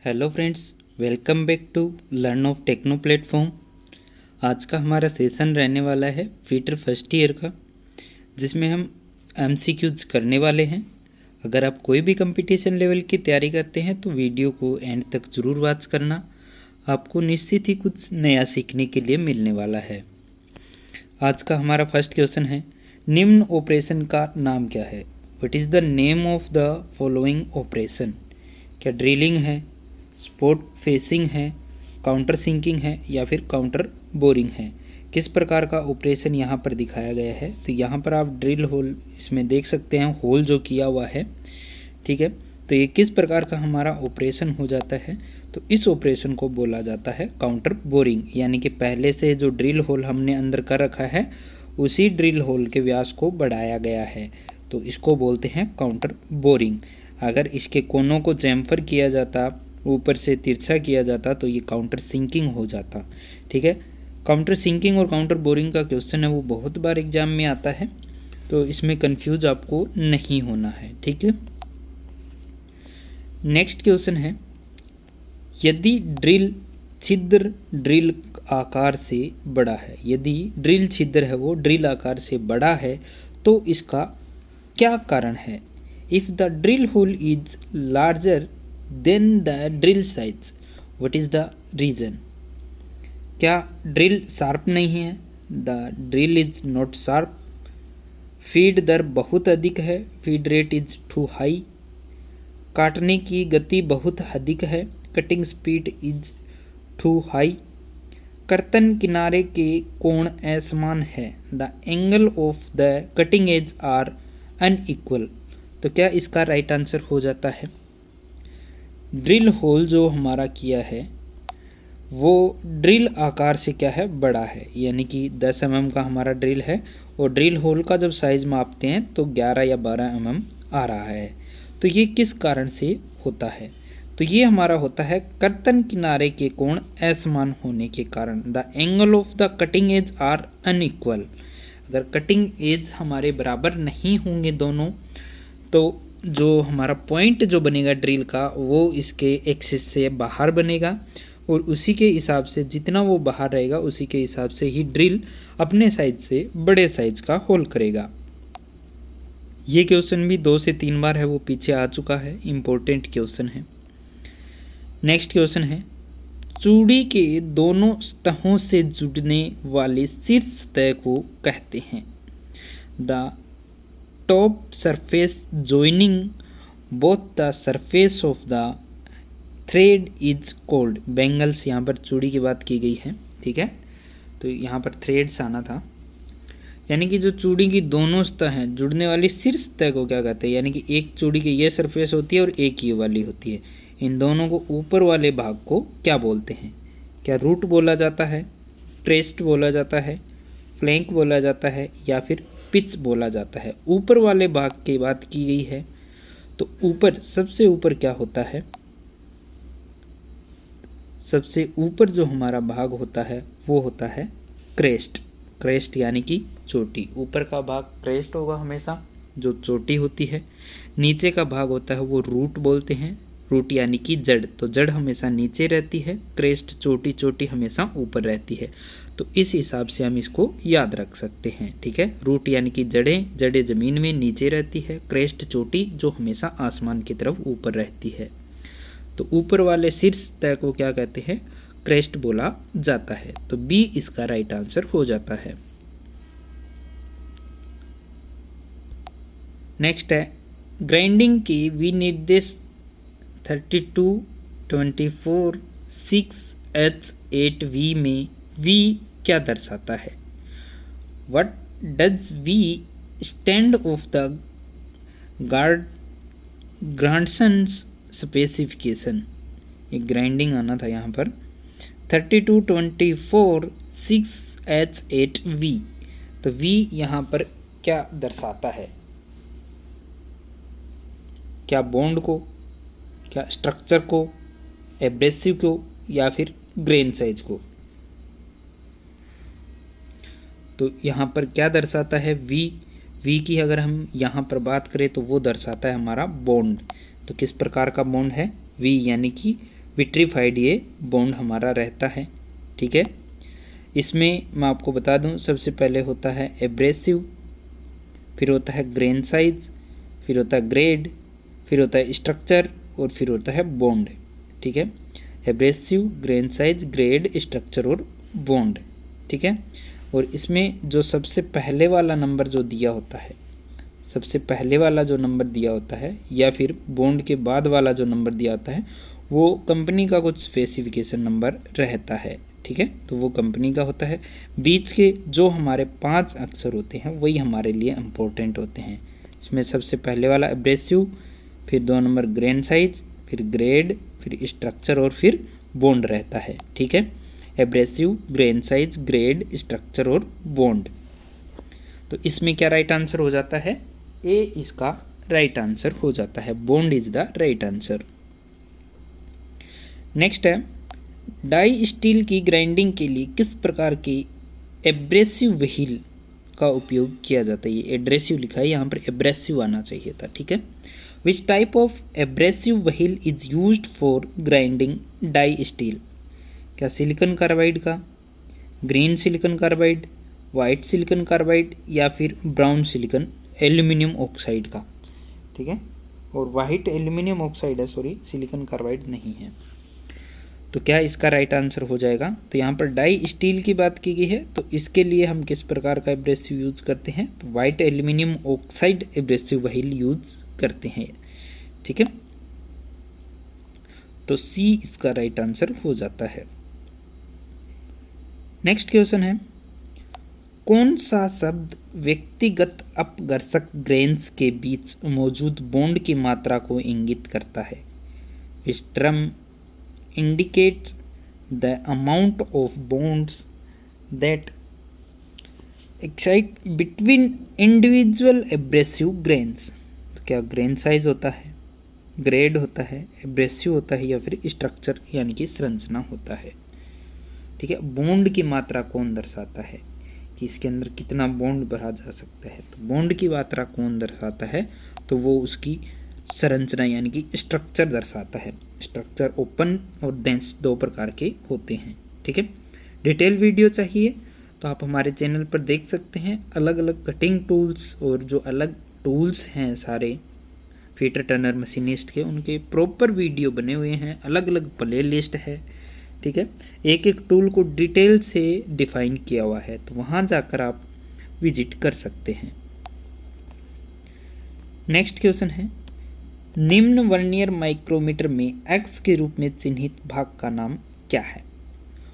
Hello friends, welcome back to learn of techno platform. आज का हमारा सेशन रहने वाला है फीटर फर्स्ट ईयर का, जिसमें हम एमसीक्यूज करने वाले हैं। अगर आप कोई भी कंपटीशन लेवल की तैयारी करते हैं तो वीडियो को एंड तक ज़रूर वॉच करना, आपको निश्चित ही कुछ नया सीखने के लिए मिलने वाला है। आज का हमारा फर्स्ट क्वेश्चन है, निम्न ऑपरेशन का नाम क्या है? What is the name of the following operation? क्या ड्रिलिंग है, स्पॉट फेसिंग है, काउंटर सिंकिंग है या फिर काउंटर बोरिंग है? किस प्रकार का ऑपरेशन यहाँ पर दिखाया गया है? तो यहाँ पर आप ड्रिल होल इसमें देख सकते हैं, होल जो किया हुआ है, ठीक है। तो ये किस प्रकार का हमारा ऑपरेशन हो जाता है? तो इस ऑपरेशन को बोला जाता है काउंटर बोरिंग, यानी कि पहले से जो ड्रिल होल हमने अंदर कर रखा है उसी ड्रिल होल के व्यास को बढ़ाया गया है, तो इसको बोलते हैं काउंटर बोरिंग। अगर इसके कोनों को चैम्फर किया जाता, ऊपर से तिरछा किया जाता, तो ये काउंटर सिंकिंग हो जाता, ठीक है। काउंटर सिंकिंग और काउंटर बोरिंग का क्वेश्चन है वो बहुत बार एग्जाम में आता है, तो इसमें कंफ्यूज आपको नहीं होना है, ठीक है। नेक्स्ट क्वेश्चन है, यदि ड्रिल छिद्र ड्रिल आकार से बड़ा है, यदि ड्रिल छिद्र है वो ड्रिल आकार से बड़ा है तो इसका क्या कारण है? If the drill hole is larger than the drill size, what is the reason? क्या ड्रिल शार्प नहीं है? The drill is not sharp. Feed दर बहुत अधिक है, feed rate is too high. काटने की गति बहुत अधिक है, cutting speed is too high. कर्तन किनारे के कोण असमान है, the angle of the cutting edge are unequal. तो क्या इसका राइट आंसर हो जाता है? ड्रिल होल जो हमारा किया है वो ड्रिल आकार से क्या है, बड़ा है, यानी कि 10 mm का हमारा ड्रिल है और ड्रिल होल का जब साइज मापते हैं तो 11 या 12 mm आ रहा है। तो ये किस कारण से होता है? तो ये हमारा होता है कर्तन किनारे के कोण असमान होने के कारण। The angle of the cutting edge are unequal. अगर कटिंग एज हमारे बराबर नहीं होंगे दोनों, तो जो हमारा पॉइंट जो बनेगा ड्रिल का वो इसके एक्सिस से बाहर बनेगा और उसी के हिसाब से जितना वो बाहर रहेगा उसी के हिसाब से ही ड्रिल अपने साइज से बड़े साइज का होल करेगा। ये क्वेश्चन भी 2 से 3 बार है वो पीछे आ चुका है, इम्पोर्टेंट क्वेश्चन है। नेक्स्ट क्वेश्चन है, चूड़ी के दोनों सतहों से जुड़ने वाले शीर्ष सतह को कहते हैं? The top surface joining both the surface of the thread is called। Bangles, यहाँ पर चूड़ी की बात की गई है, ठीक है। तो यहाँ पर थ्रेड्स आना था, यानी कि जो चूड़ी की दोनों सतह हैं जुड़ने वाली शीर्ष सतह को क्या कहते हैं? यानी कि एक चूड़ी की ये सरफेस होती है और एक ये वाली होती है, इन दोनों को ऊपर वाले भाग को क्या बोलते हैं? क्या रूट बोला जाता है, क्रेस्ट बोला जाता है, फ्लैंक बोला जाता है या फिर पिच बोला जाता है? ऊपर वाले भाग की बात की गई है, तो ऊपर सबसे ऊपर क्या होता है? सबसे ऊपर जो हमारा भाग होता है वो होता है क्रेस्ट। क्रेस्ट यानी कि चोटी। ऊपर का भाग क्रेस्ट होगा हमेशा, जो चोटी होती है। नीचे का भाग होता है वो रूट बोलते हैं, रूट यानी कि जड़। तो जड़ हमेशा नीचे रहती है, क्रेस्ट चोटी, चोटी हमेशा ऊपर रहती है। तो इस हिसाब से हम इसको याद रख सकते हैं, ठीक है। रूट यानी कि जड़ें, जड़ें जमीन में नीचे रहती है, क्रेस्ट चोटी जो हमेशा आसमान की तरफ ऊपर रहती है। तो ऊपर वाले शीर्ष सतह को क्या कहते हैं? क्रेस्ट बोला जाता है। तो बी इसका राइट आंसर हो जाता है। नेक्स्ट है, ग्राइंडिंग की विनिर्देश 32, 24, 6H8V में V क्या दर्शाता है? What does V stand of the Grandson's specification? ये ग्राइंडिंग आना था यहाँ पर। 32, 24, 6H8V, तो V यहाँ पर क्या दर्शाता है? क्या बॉन्ड को, क्या स्ट्रक्चर को, एब्रेसिव को या फिर ग्रेन साइज को? तो यहाँ पर क्या दर्शाता है? वी की अगर हम यहाँ पर बात करें तो वो दर्शाता है हमारा बॉन्ड। तो किस प्रकार का बॉन्ड है? वी यानी कि विट्रीफाइड ये बॉन्ड हमारा रहता है। ठीक है, इसमें मैं आपको बता दूं, सबसे पहले होता है एब्रेसिव, फिर होता है ग्रेन साइज, फिर होता है ग्रेड, फिर होता है स्ट्रक्चर और फिर होता है बॉन्ड। ठीक है, abrasive, grain size, grade, structure और बॉन्ड। ठीक है, और इसमें जो सबसे पहले वाला नंबर जो दिया होता है, सबसे पहले वाला जो नंबर दिया होता है या फिर बॉन्ड के बाद वाला जो नंबर दिया होता है वो कंपनी का कुछ स्पेसिफिकेशन नंबर रहता है। ठीक है, तो वो कंपनी का होता है। बीच के जो हमारे 5 अक्षर होते हैं वही हमारे लिए इम्पोर्टेंट होते हैं। इसमें सबसे पहले वाला एब्रेसिव, फिर 2 नंबर ग्रेन साइज, फिर ग्रेड, फिर स्ट्रक्चर और फिर बॉन्ड रहता है। ठीक है, abrasive, grain size, grade, structure और बॉन्ड। तो इसमें क्या राइट आंसर हो जाता है? ए इसका राइट आंसर हो जाता है। Bond is the right answer. Next है, डाई स्टील की ग्राइंडिंग के लिए किस प्रकार की एब्रेसिव व्हील का उपयोग किया जाता है? ये एड्रेसिव लिखा है, यहाँ पर एब्रेसिव आना चाहिए था। ठीक है, which type of abrasive wheel is used for grinding die steel? क्या सिलिकॉन कार्बाइड का, green silicon carbide, white silicon carbide या फिर ब्राउन सिलिकॉन एल्यूमिनियम ऑक्साइड का? ठीक है, और वाइट एल्यूमिनियम ऑक्साइड है, सॉरी सिलिकॉन कार्बाइड नहीं है। तो क्या इसका राइट आंसर हो जाएगा? तो यहाँ पर डाई स्टील की बात की गई है, तो इसके लिए हम किस प्रकार का एब्रेसिव यूज करते हैं? तो white aluminium oxide abrasive wheel use करते हैं। ठीक है, तो सी इसका राइट आंसर हो जाता है। नेक्स्ट क्वेश्चन है, कौन सा शब्द व्यक्तिगत अपघर्षक ग्रेन्स के बीच मौजूद बॉन्ड की मात्रा को इंगित करता है? Which term indicates the amount of bonds that excite between individual abrasive grains? तो क्या ग्रेन साइज होता है, ग्रेड होता है, एब्रेसिव होता है या फिर स्ट्रक्चर यानी कि संरचना होता है? ठीक है, बॉन्ड की मात्रा कौन दर्शाता है कि इसके अंदर कितना बॉन्ड भरा जा सकता है? तो बॉन्ड की मात्रा कौन दर्शाता है? तो वो उसकी संरचना यानी कि स्ट्रक्चर दर्शाता है। स्ट्रक्चर ओपन और डेंस 2 प्रकार के होते हैं। ठीक है, डिटेल वीडियो चाहिए तो आप हमारे चैनल पर देख सकते हैं। अलग अलग कटिंग टूल्स और जो अलग टूल्स हैं सारे फीटर टर्नर मशीनिस्ट के, उनके प्रॉपर वीडियो बने हुए हैं, अलग अलग प्ले लिस्ट है। ठीक है, एक एक टूल को डिटेल से डिफाइन किया हुआ है, तो वहां जाकर आप विजिट कर सकते हैं। नेक्स्ट क्वेश्चन है, निम्न वर्नियर माइक्रोमीटर में एक्स के रूप में चिन्हित भाग का नाम क्या है?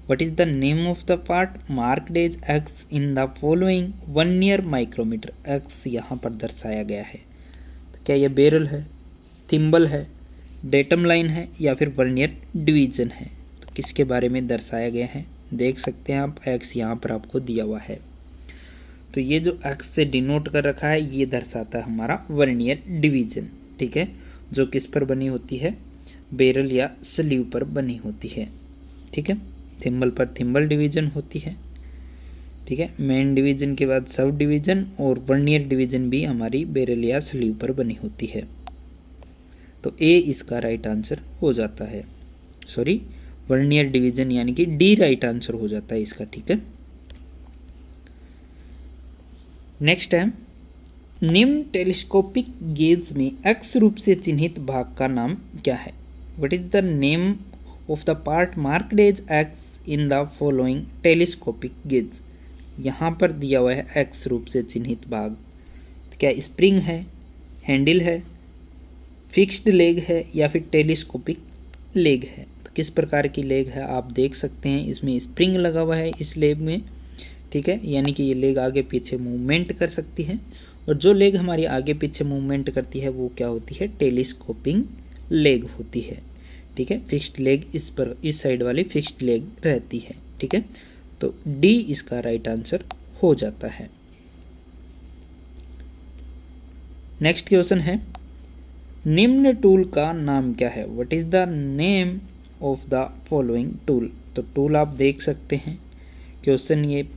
What is the name of the part marked as X in the following vernier micrometer? X यहाँ पर दर्शाया गया है, तो क्या यह बेरल है, थिम्बल है, डेटम लाइन है या फिर वर्नियर डिवीजन है? तो किसके बारे में दर्शाया गया है? देख सकते हैं आप, एक्स यहाँ पर आपको दिया हुआ है। तो ये जो एक्स से डिनोट कर रखा है ये दर्शाता है हमारा वर्नियर डिवीजन। ठीक है, जो किस पर बनी होती है? बेरल या स्लीव पर बनी होती है। ठीक है, थिम्बल पर थिम्बल डिवीजन होती है। ठीक है, मेन डिवीजन के बाद सब डिवीजन और वर्नियर डिवीजन भी हमारी बेरल या स्लीव पर बनी होती है। तो ए इसका राइट आंसर हो जाता है, सॉरी वर्नियर डिवीजन यानी कि डी राइट आंसर हो जाता है इसका। ठीक है, नेक्स्ट है, निम्न टेलीस्कोपिक गेज में एक्स रूप से चिन्हित भाग का नाम क्या है? What is the name of the part marked as X in the following telescopic gauge? यहाँ पर दिया हुआ है एक्स रूप से चिन्हित भाग, तो क्या स्प्रिंग है, हैंडल है, फिक्स्ड लेग है या फिर टेलीस्कोपिक लेग है? तो किस प्रकार की लेग है आप देख सकते हैं, इसमें स्प्रिंग लगा हुआ है इस लेग में। ठीक है, यानी कि ये लेग आगे पीछे मूवमेंट कर सकती है, और जो लेग हमारी आगे पीछे मूवमेंट करती है वो क्या होती है? टेलीस्कोपिंग लेग होती है। ठीक है, फिक्स्ड लेग इस साइड वाली फिक्स्ड लेग रहती है। ठीक है, तो डी इसका राइट आंसर हो जाता है। नेक्स्ट क्वेश्चन है, निम्न टूल का नाम क्या है? What is the name of the following tool? तो टूल आप देख सकते हैं, क्वेश्चन ये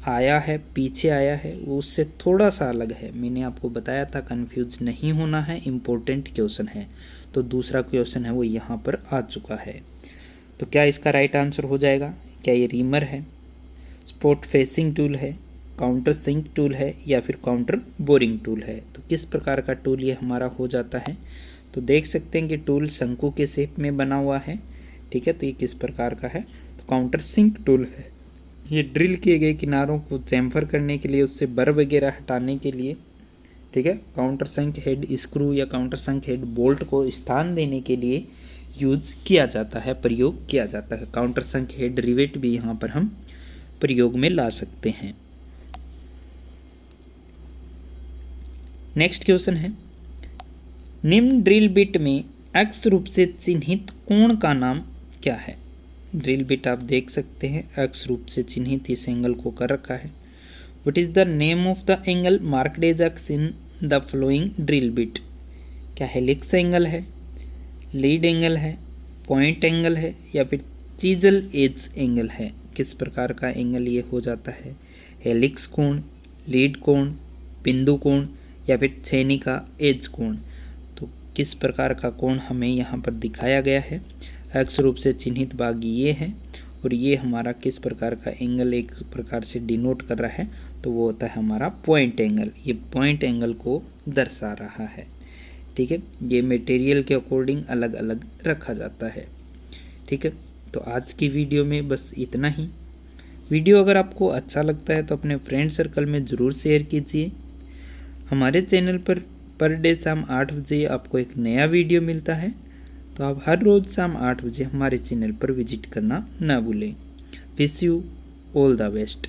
आया है, पीछे आया है, वो उससे थोड़ा सा अलग है। मैंने आपको बताया था कंफ्यूज नहीं होना है, इम्पोर्टेंट क्वेश्चन है। तो दूसरा क्वेश्चन है वो यहाँ पर आ चुका है। तो क्या इसका राइट आंसर हो जाएगा? क्या ये रीमर है, स्पॉट फेसिंग टूल है, काउंटर सिंक टूल है या फिर काउंटर बोरिंग टूल है? तो किस प्रकार का टूल ये हमारा हो जाता है? तो देख सकते हैं कि टूल शंकु के शेप में बना हुआ है, ठीक है। तो ये किस प्रकार का है? तो काउंटर सिंक टूल है। ये ड्रिल किए गए किनारों को चैम्फर करने के लिए, उससे बर वगैरह हटाने के लिए, ठीक है, काउंटर संक हेड स्क्रू या काउंटर संक हेड बोल्ट को स्थान देने के लिए यूज किया जाता है, प्रयोग किया जाता है। काउंटर संक हेड रिवेट भी यहाँ पर हम प्रयोग में ला सकते हैं। नेक्स्ट क्वेश्चन है, निम्न ड्रिल बिट में एक्स रूप से चिन्हित कोण का नाम क्या है? ड्रिल बिट आप देख सकते हैं एक्स रूप से चिन्हित इस एंगल को कर रखा है। What is the name of the angle marked as X in the following drill bit? क्या हेलिक्स एंगल है, लीड एंगल है, पॉइंट एंगल है या फिर चीजल एज एंगल है? किस प्रकार का एंगल ये हो जाता है? हेलिक्स कोण, लीड कोण, बिंदु कोण या फिर छेनी का एज कोण? तो किस प्रकार का कोण हमें यहाँ पर दिखाया गया है? एक्स रूप से चिन्हित भाग ये है और ये हमारा किस प्रकार का एंगल एक प्रकार से डिनोट कर रहा है? तो वो होता है हमारा पॉइंट एंगल। ये पॉइंट एंगल को दर्शा रहा है, ठीक है। ये मटेरियल के अकॉर्डिंग अलग अलग रखा जाता है, ठीक है। तो आज की वीडियो में बस इतना ही। वीडियो अगर आपको अच्छा लगता है तो अपने फ्रेंड सर्कल में ज़रूर शेयर कीजिए। हमारे चैनल पर डे शाम 8 बजे आपको एक नया वीडियो मिलता है, तो आप हर रोज़ शाम 8 बजे हमारे चैनल पर विजिट करना ना भूलें। Wish you all the best.